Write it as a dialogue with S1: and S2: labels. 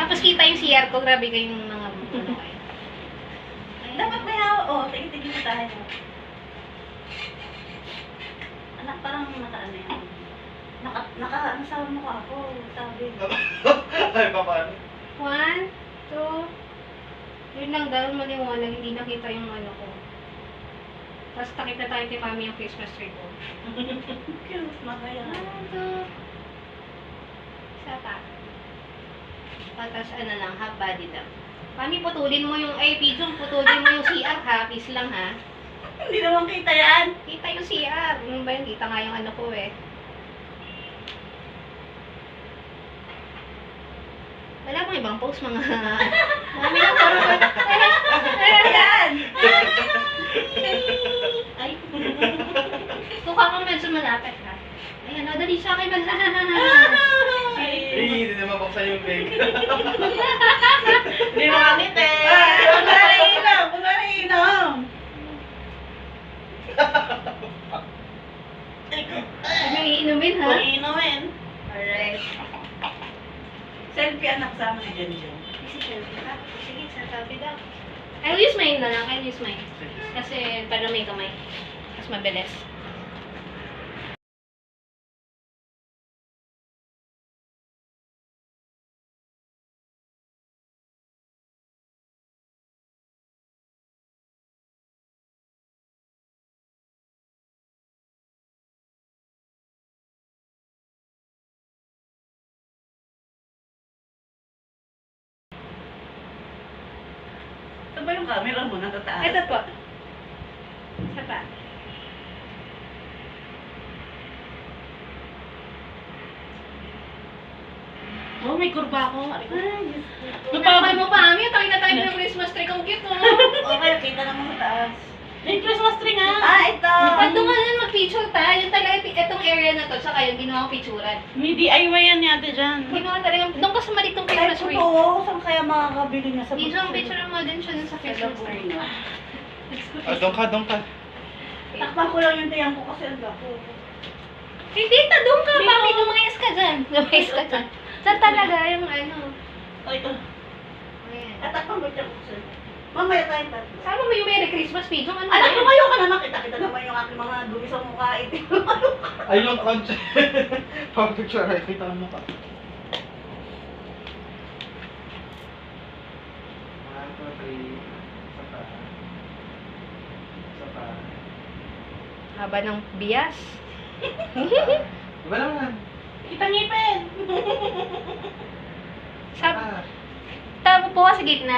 S1: Tapos kita yung CR ko, grabe kayong mga ano kayo.
S2: Dapat may hawa. Oh, tigil-tigil tayo. Anak, parang naka-ano yan. Naka-ano sa mukha ako. Sabi.
S3: Ay, paano?
S1: 1, 2, yun lang dahil maliwanag, hindi nakita yung ano ko. Tapos takita tayo kay Mami yung Christmas tree ko.
S2: Cute, makaya.
S1: 1, 2, isa pa. Tapos ano lang, half body lang. Mami, putulin mo yung, Pigeon, putulin mo yung CR ha, peace lang ha.
S2: Hindi naman kita yan.
S1: Kita yung CR. Ano ba yun? Kita nga yung ano ko eh. Wala bang ibang post mga... Mami lang parang...
S2: Yan!
S1: Ay. Tuka ka medyo malapit ha. Ayan, o, dali sa akin mag...
S3: Hindi naman buksan yung bag.
S2: Hindi naman kita eh. Kunwari inom. Kunwari inom.
S1: Ano yung iinumin ha?
S2: Kung inumin.
S1: Alright.
S2: Selfie anak sa amin ni Jen Jen.
S1: Kasi selfie ka. Sige, sa selfie daw. I'll use mine na lang. I'll use mine. Kasi para may kamay. Mas mabilis.
S2: Saan ba yung camera mo? Natataas?
S1: Ito po. Isa pa.
S2: Oh, may kurba ako. Ay, Diyos ko.
S1: Napakay mo pa, Mami. Tayo na tayo ng Christmas tree. Kung cute, oh.
S2: Okay, kita naman sa taas.
S4: May Christmas tree nga.
S2: Ah, ito.
S1: Pag doon ka na mag-picture tayo, yung talaga, itong area na to, tsaka yung ginawa kong picturean.
S4: May DIY yan yata dyan.
S1: Ginawa talaga, doon ka sa malitong
S2: Ay,
S1: Christmas tree.
S2: totoo. Saan kaya makakabili niya sa
S1: Dito ang picture mo din siya dun sa Christmas tree.
S3: Doon ka.
S2: Takpan ko lang yung tiyang ko kasi ang lako.
S1: Hindi, doon ka,
S4: Dito.
S1: Mami, lumayas ka dyan. Lumayas ka dyan. Saan talaga yung ano?
S2: Ay, ito.
S1: Ayan.
S2: Tatakpan ko yung ko sir. Mamaya tayo tatlo.
S1: Sama mo yung Merry Christmas page. Ano ba
S2: Anak,
S1: yun?
S2: lumayo ka naman. Kita naman yung aking mga dumi sa mukha.
S3: Ay, yung concha. Pag-picture, ay, kita mo ka. 1, 2, 3. Isa pa. Isa pa.
S1: Haba ng bias.
S3: Iba naman.
S4: Kita ngipin.
S1: Sabi, tabo po sa gitna.